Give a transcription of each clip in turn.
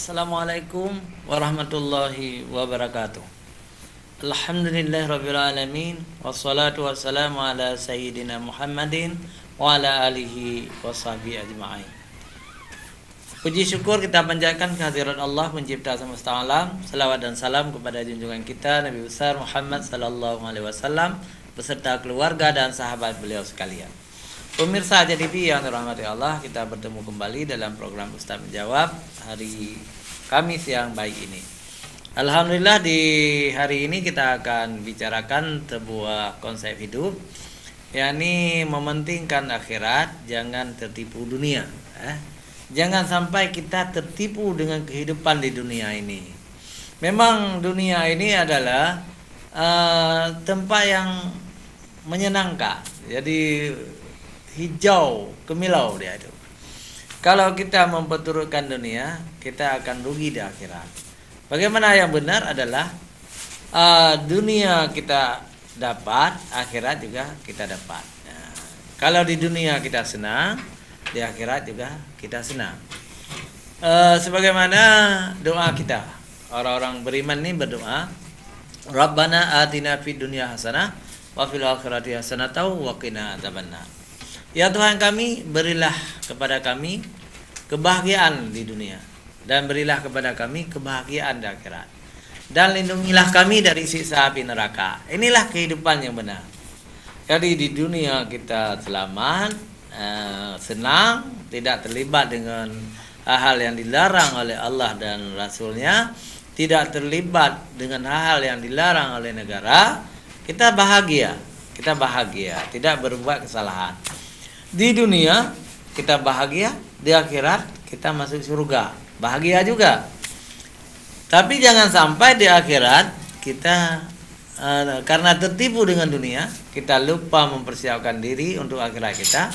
Assalamualaikum warahmatullahi wabarakatuh. Alhamdulillahirabbil alamin wassalatu wassalamu ala sayyidina Muhammadin wa ala alihi washabihi ajma'in. Puji syukur kita panjatkan kehadirat Allah pencipta semesta alam. Salawat dan salam kepada junjungan kita Nabi besar Muhammad sallallahu alaihi wasallam beserta keluarga dan sahabat beliau sekalian. Pemirsa JTV yang dirahmati Allah, kita bertemu kembali dalam program Ustaz Menjawab hari Kamis yang baik ini. Alhamdulillah di hari ini kita akan bicarakan sebuah konsep hidup, yakni mementingkan akhirat, jangan tertipu dunia. Jangan sampai kita tertipu dengan kehidupan di dunia ini. Memang dunia ini adalah tempat yang menyenangkan. Jadi hijau kemilau dia itu. Kalau kita memperturutkan dunia, kita akan rugi di akhirat. Bagaimana yang benar adalah dunia kita dapat, akhirat juga kita dapat. Nah, kalau di dunia kita senang, di akhirat juga kita senang. Sebagaimana doa kita, orang-orang beriman ini berdoa, Rabbana atina fid dunya hasanah wa fil akhirati hasanah wa qina adzabannar. Ya Tuhan kami, berilah kepada kami kebahagiaan di dunia dan berilah kepada kami kebahagiaan di akhirat. Dan lindungilah kami dari siksa api neraka. Inilah kehidupan yang benar. Jadi di dunia kita selamat, senang, tidak terlibat dengan hal-hal yang dilarang oleh Allah dan Rasulnya, tidak terlibat dengan hal-hal yang dilarang oleh negara, kita bahagia, tidak berbuat kesalahan. Di dunia kita bahagia, di akhirat kita masuk surga, bahagia juga. Tapi jangan sampai di akhirat kita karena tertipu dengan dunia, kita lupa mempersiapkan diri untuk akhirat kita.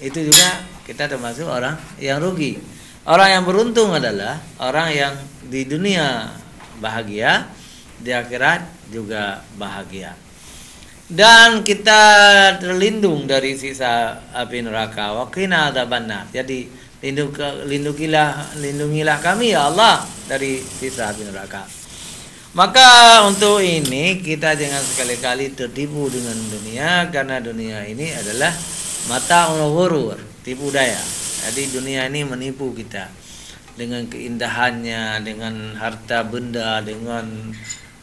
Itu juga kita termasuk orang yang rugi. Orang yang beruntung adalah orang yang di dunia bahagia, di akhirat juga bahagia. Dan kita terlindung dari siksa api neraka. Wa qina adzabannar. Jadi lindungilah kami ya Allah dari siksa api neraka. Maka untuk ini kita jangan sekali-kali tertipu dengan dunia, karena dunia ini adalah mata'ul ghurur, tipu daya. Jadi dunia ini menipu kita dengan keindahannya, dengan harta benda, dengan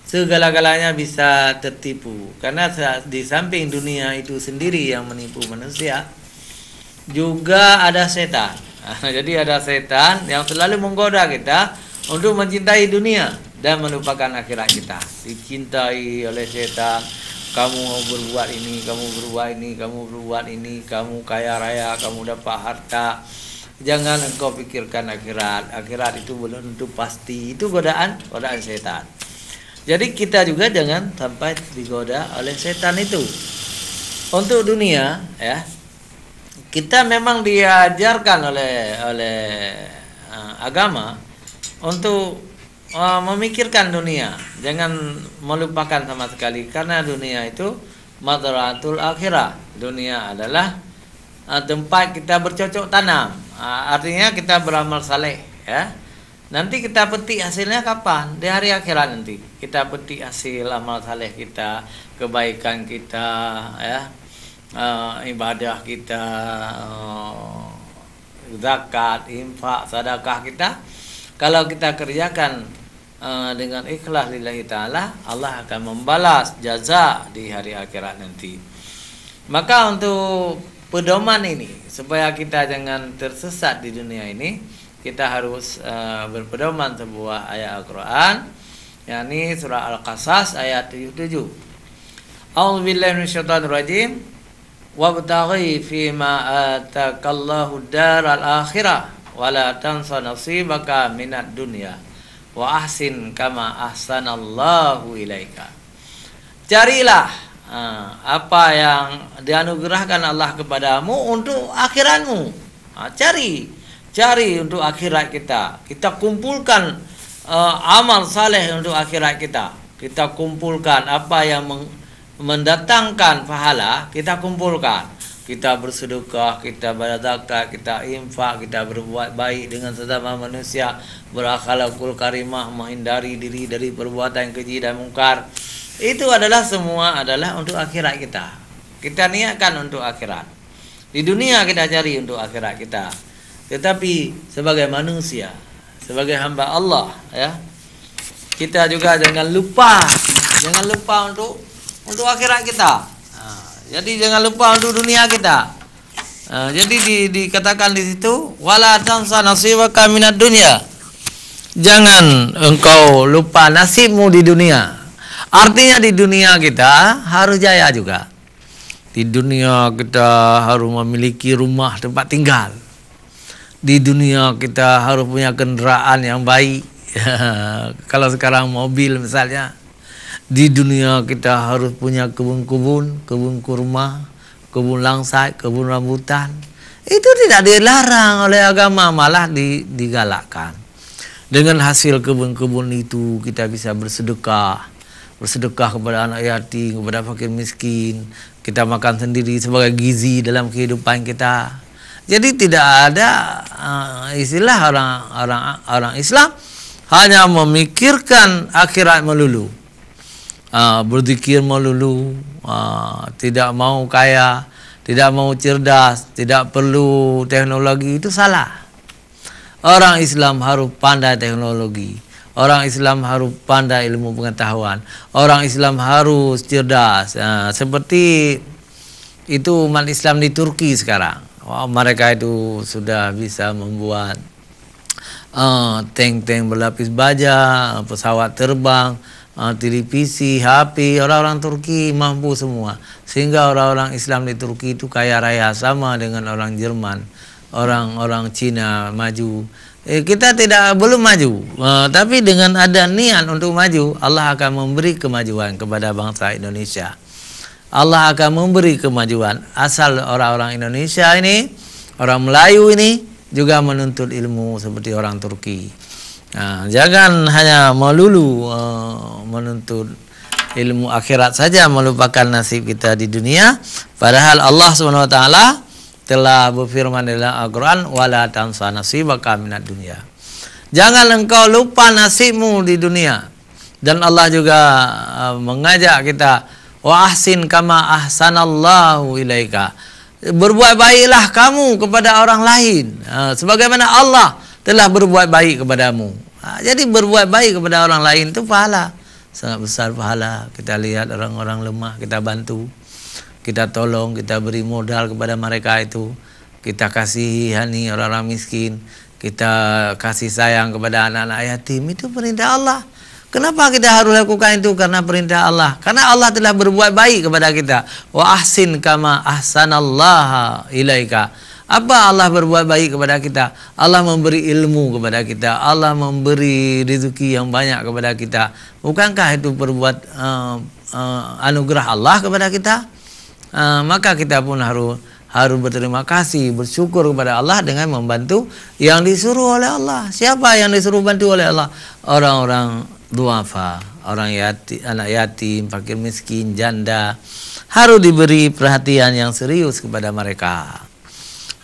segala-galanya bisa tertipu. Karena di samping dunia itu sendiri yang menipu manusia, juga ada setan. Jadi ada setan yang selalu menggoda kita untuk mencintai dunia dan melupakan akhirat kita. Dicintai oleh setan, kamu berbuat ini, kamu berbuat ini, kamu berbuat ini, kamu kaya raya, kamu dapat harta. Jangan engkau pikirkan akhirat. Akhirat itu belum tentu pasti. Itu godaan setan. Jadi kita juga jangan sampai digoda oleh setan itu. Untuk dunia, ya, kita memang diajarkan oleh agama untuk memikirkan dunia, jangan melupakan sama sekali, karena dunia itu madratul akhirah. Dunia adalah tempat kita bercocok tanam. Artinya kita beramal saleh, ya. Nanti kita petik hasilnya kapan? Di hari akhirat nanti. Kita petik hasil amal saleh kita, kebaikan kita, ya, ibadah kita, zakat, infak, sedekah kita. Kalau kita kerjakan dengan ikhlas lillahi ta'ala, Allah akan membalas jaza di hari akhirat nanti. Maka untuk pedoman ini, supaya kita jangan tersesat di dunia ini, kita harus berpedoman sebuah ayat Al-Quran, yakni surah Al-Qasas ayat 77. A'udzubillahi minasyaitonir rajim. Wabtaghi fima atakallahu daral akhirah wa la tansa nasibaka minad dunya wa ahsin kama ahsanallahu ilaika. Carilah apa yang dianugerahkan Allah kepadamu untuk akhiratmu. Cari untuk akhirat kita. Kita kumpulkan amal saleh untuk akhirat kita. Kita kumpulkan apa yang mendatangkan pahala, kita kumpulkan. kita bersedekah, kita berzakat, kita infak, kita berbuat baik dengan sesama manusia, berakhlakul karimah, menghindari diri dari perbuatan keji dan mungkar. Itu adalah semua adalah untuk akhirat kita. Kita niatkan untuk akhirat. Di dunia kita cari untuk akhirat kita. Tetapi sebagai manusia, sebagai hamba Allah, ya, kita juga jangan lupa untuk akhirat kita. Jadi jangan lupa untuk dunia kita. Jadi dikatakan di situ, wala tansa nasibaka minad dunya. Jangan engkau lupa nasibmu di dunia. Artinya di dunia kita harus jaya juga. Di dunia kita harus memiliki rumah tempat tinggal. Di dunia kita harus punya kendaraan yang baik. Kalau sekarang mobil misalnya. Di dunia kita harus punya kebun-kebun, kebun kurma, kebun langsat, kebun rambutan. Itu tidak dilarang oleh agama, malah digalakkan. Dengan hasil kebun-kebun itu kita bisa bersedekah. Bersedekah kepada anak yatim, kepada fakir miskin. Kita makan sendiri sebagai gizi dalam kehidupan kita. Jadi tidak ada istilah orang Islam hanya memikirkan akhirat melulu. Berzikir melulu, tidak mau kaya, tidak mau cerdas, tidak perlu teknologi, itu salah. Orang Islam harus pandai teknologi. Orang Islam harus pandai ilmu pengetahuan. Orang Islam harus cerdas. Seperti itu umat Islam di Turki sekarang. Mereka itu sudah bisa membuat tank-tank berlapis baja, pesawat terbang, televisi, HP. Orang-orang Turki mampu semua. Sehingga orang-orang Islam di Turki itu kaya raya sama dengan orang Jerman, orang-orang Cina maju. Kita belum maju, tapi dengan ada niat untuk maju, Allah akan memberi kemajuan kepada bangsa Indonesia. Allah akan memberi kemajuan asal orang-orang Indonesia ini, orang Melayu ini juga menuntut ilmu seperti orang Turki. Jangan hanya melulu menuntut ilmu akhirat saja, melupakan nasib kita di dunia. Padahal Allah SWT telah berfirman dalam Al-Quran, wala tansa nasibaka minad dunya. Jangan engkau lupa nasibmu di dunia. Dan Allah juga mengajak kita, wa ahsin kama ahsanallahu ilaika. Berbuat baiklah kamu kepada orang lain, sebagaimana Allah telah berbuat baik kepadamu. Jadi berbuat baik kepada orang lain itu pahala, sangat besar pahala. Kita lihat orang-orang lemah, kita bantu, kita tolong, kita beri modal kepada mereka itu. Kita kasihani orang-orang miskin, kita kasih sayang kepada anak-anak yatim. Itu perintah Allah. Kenapa kita harus lakukan itu? Karena perintah Allah. Karena Allah telah berbuat baik kepada kita. Wa ahsin kama ahsanallaha ilaika. Apa Allah berbuat baik kepada kita? Allah memberi ilmu kepada kita. Allah memberi rezeki yang banyak kepada kita. Bukankah itu berbuat anugerah Allah kepada kita? Maka kita pun harus berterima kasih, bersyukur kepada Allah dengan membantu yang disuruh oleh Allah. Siapa yang disuruh bantu oleh Allah? Orang-orang duafa, orang yatim, anak yatim, fakir miskin, janda. Harus diberi perhatian yang serius kepada mereka.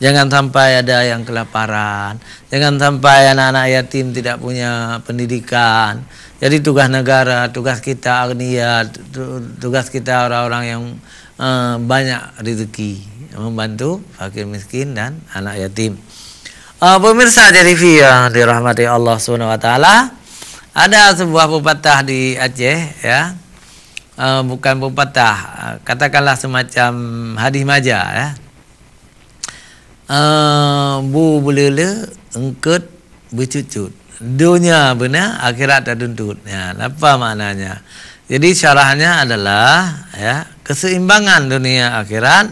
Jangan sampai ada yang kelaparan. Jangan sampai anak-anak yatim tidak punya pendidikan. Jadi tugas negara, tugas kita agniya, tugas kita orang-orang yang banyak rezeki, membantu fakir miskin dan anak yatim. Pemirsa TV yang dirahmati Allah SWT, ada sebuah pepatah di Aceh, ya, bukan pepatah, katakanlah semacam hadis maja, ya. Bu belele engket bercucut, dunia benar, akhirat tak tuntut. Ya, apa maknanya? Jadi syarahnya adalah, ya, keseimbangan dunia akhirat,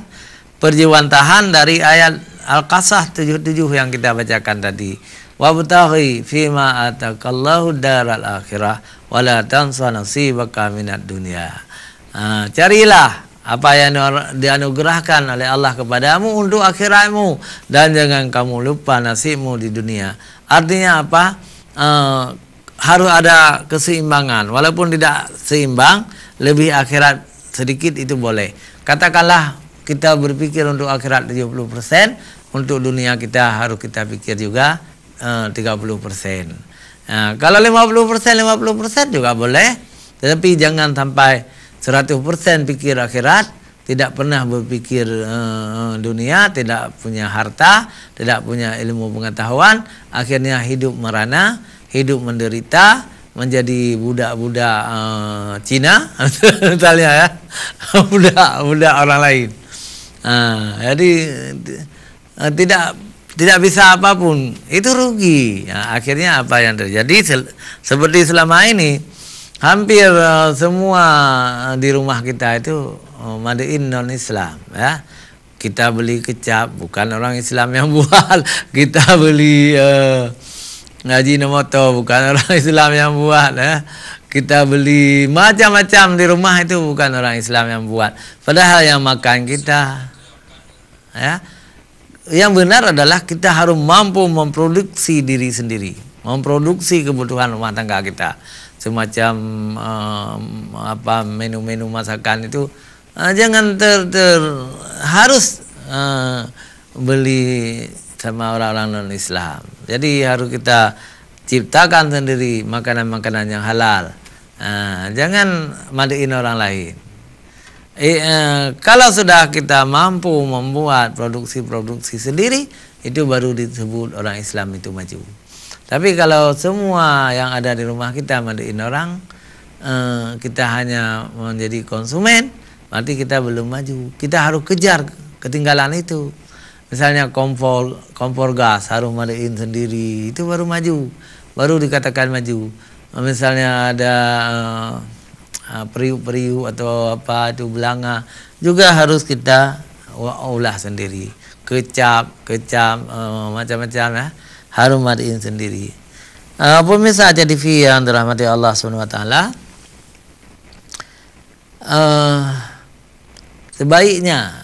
perjiwantahan dari ayat Al-Qasas 77 yang kita bacakan tadi. Wabtaghi fima atakallahu daral akhirah wala tansa nasibaka minad dunya. Carilah apa yang dianugerahkan oleh Allah kepadamu untuk akhiratmu, dan jangan kamu lupa nasibmu di dunia. Artinya apa? Harus ada keseimbangan. Walaupun tidak seimbang, lebih akhirat sedikit itu boleh. Katakanlah kita berpikir untuk akhirat 70%, untuk dunia kita harus kita pikir juga 30%. Nah, kalau 50% juga boleh, tetapi jangan sampai 100% pikir akhirat, tidak pernah berpikir dunia, tidak punya harta, tidak punya ilmu pengetahuan, akhirnya hidup merana, hidup menderita, menjadi budak-budak Cina misalnya ya, budak orang lain. Jadi tidak bisa apapun, itu rugi. Akhirnya apa yang terjadi seperti selama ini, hampir semua di rumah kita itu made in non Islam ya. Kita beli kecap bukan orang Islam yang buat, kita beli Ajinomoto bukan orang Islam yang buat ya. Kita beli macam-macam di rumah itu bukan orang Islam yang buat. Padahal yang makan kita ya. Yang benar adalah kita harus mampu memproduksi diri sendiri, memproduksi kebutuhan rumah tangga kita. Semacam menu-menu masakan itu jangan harus beli sama orang-orang non Islam. Jadi harus kita ciptakan sendiri makanan-makanan yang halal. Jangan madain orang lain. Kalau sudah kita mampu membuat produksi sendiri, itu baru disebut orang Islam itu maju. Tapi kalau semua yang ada di rumah kita madain orang, kita hanya menjadi konsumen, berarti kita belum maju. Kita harus kejar ketinggalan itu. Misalnya kompor gas harus madain sendiri, itu baru maju, baru dikatakan maju. Misalnya ada periuk-periuk atau apa itu belanga, juga harus kita olah sendiri. Kecap macam-macam ya, harus madain sendiri. Pemirsa Aja TV yang dirahmati Allah SWT, sebaiknya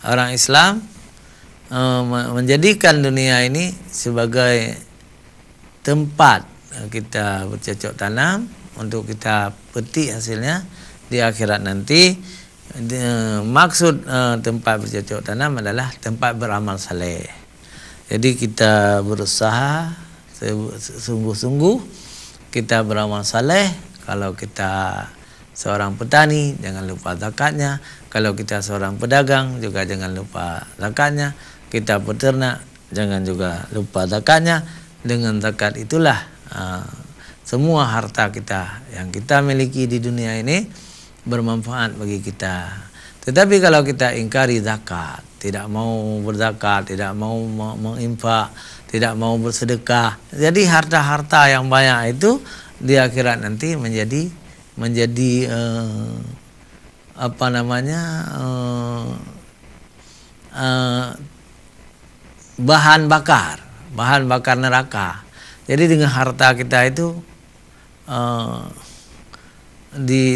orang Islam menjadikan dunia ini sebagai tempat kita bercocok tanam untuk kita petik hasilnya di akhirat nanti. Maksud tempat bercocok tanam adalah tempat beramal saleh. Jadi kita berusaha sungguh-sungguh, kita beramal saleh. Kalau kita seorang petani, jangan lupa zakatnya. Kalau kita seorang pedagang, juga jangan lupa zakatnya. Kita peternak, jangan juga lupa zakatnya. Dengan zakat itulah semua harta kita yang kita miliki di dunia ini bermanfaat bagi kita. Tetapi kalau kita ingkari zakat, tidak mau berzakat, tidak mau menginfak, tidak mau bersedekah, jadi harta-harta yang banyak itu di akhirat nanti menjadi bahan bakar neraka. Jadi dengan harta kita itu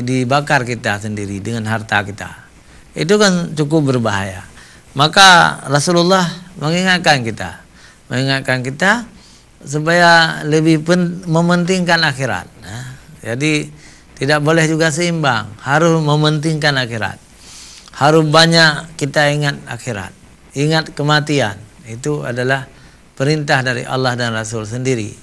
dibakar kita sendiri dengan harta kita. Itu kan cukup berbahaya. Maka Rasulullah mengingatkan kita supaya lebih mementingkan akhirat. Nah, jadi tidak boleh juga seimbang, harus mementingkan akhirat. Harus banyak kita ingat akhirat, ingat kematian. Itu adalah perintah dari Allah dan Rasul sendiri.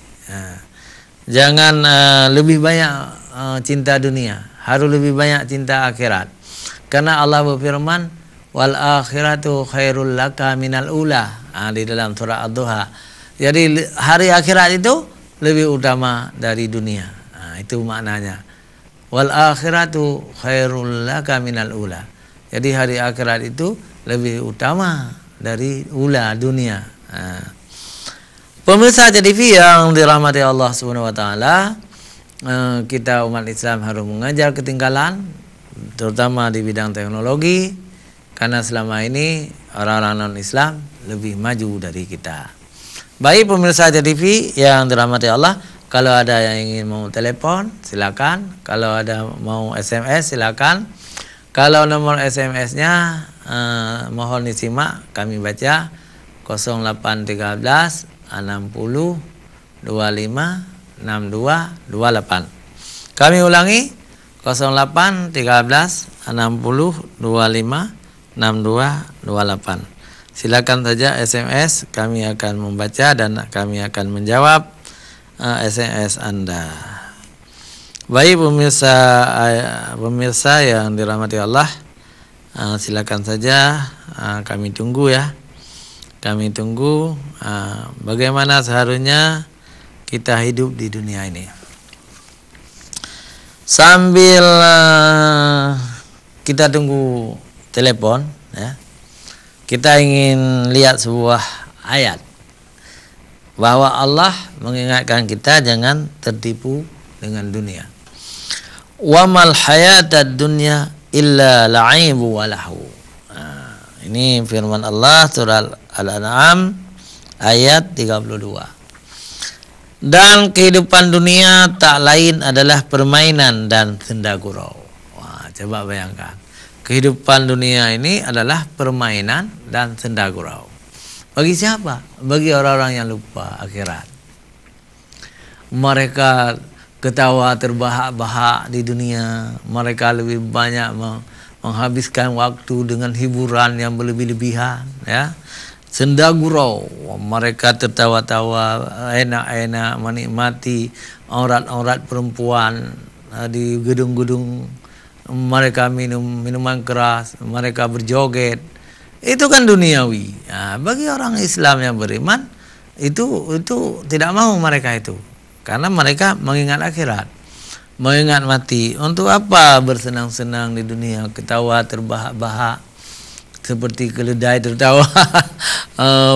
Jangan lebih banyak cinta dunia, harus lebih banyak cinta akhirat. Karena Allah berfirman, wal akhiratu khairul laka minal ula, di dalam surah Ad-Duha. Jadi hari akhirat itu lebih utama dari dunia. Itu maknanya. Wal akhiratu khairul laka minal ula. Jadi hari akhirat itu lebih utama dari ula dunia. Pemirsa Aja TV yang dirahmati Allah SWT, kita umat Islam harus mengejar ketinggalan, terutama di bidang teknologi, karena selama ini orang-orang non-Islam lebih maju dari kita. Baik pemirsa Aja TV yang dirahmati Allah, kalau ada yang ingin mau telepon silakan, kalau ada mau SMS silakan. Kalau nomor SMS-nya mohon disimak, kami baca 0813 60 25 62 28. Kami ulangi 08 13 60 25 62 6228. Silakan saja SMS, kami akan membaca dan kami akan menjawab SMS Anda. Baik pemirsa yang dirahmati Allah, silakan saja, kami tunggu ya. Kami tunggu bagaimana seharusnya kita hidup di dunia ini. Sambil kita tunggu telepon ya, kita ingin lihat sebuah ayat bahwa Allah mengingatkan kita jangan tertipu dengan dunia. Wa mal hayatad dunya illa la'ibu wa lahu. Ini firman Allah surah Al-An'am ayat 32. Dan kehidupan dunia tak lain adalah permainan dan senda gurau. Wah, coba bayangkan. Kehidupan dunia ini adalah permainan dan senda gurau. Bagi siapa? Bagi orang-orang yang lupa akhirat. Mereka ketawa terbahak-bahak di dunia. Mereka lebih banyak menghabiskan waktu dengan hiburan yang berlebih-lebihan ya. Senda gurau, mereka tertawa-tawa, enak-enak menikmati aurat-aurat perempuan di gedung-gedung. Mereka minum minuman keras, mereka berjoget. Itu kan duniawi. Nah, bagi orang Islam yang beriman itu tidak mau mereka itu. Karena mereka mengingat akhirat, mengingat mati. Untuk apa bersenang-senang di dunia, ketawa terbahak-bahak seperti keledai tertawa,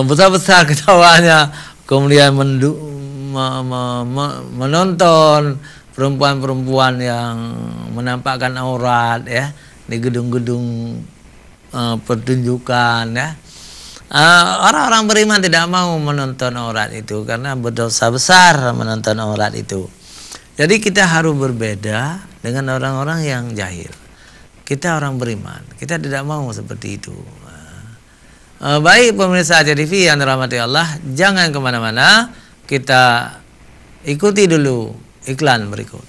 besar-besar ketawanya, kemudian menonton perempuan-perempuan yang menampakkan aurat ya di gedung-gedung pertunjukan ya. Orang-orang beriman tidak mau menonton aurat itu karena berdosa besar menonton aurat itu. Jadi kita harus berbeda dengan orang-orang yang jahil. Kita orang beriman, kita tidak mau seperti itu. Baik pemirsa Aja TV yang dirahmati Allah, jangan kemana-mana, kita ikuti dulu iklan berikut.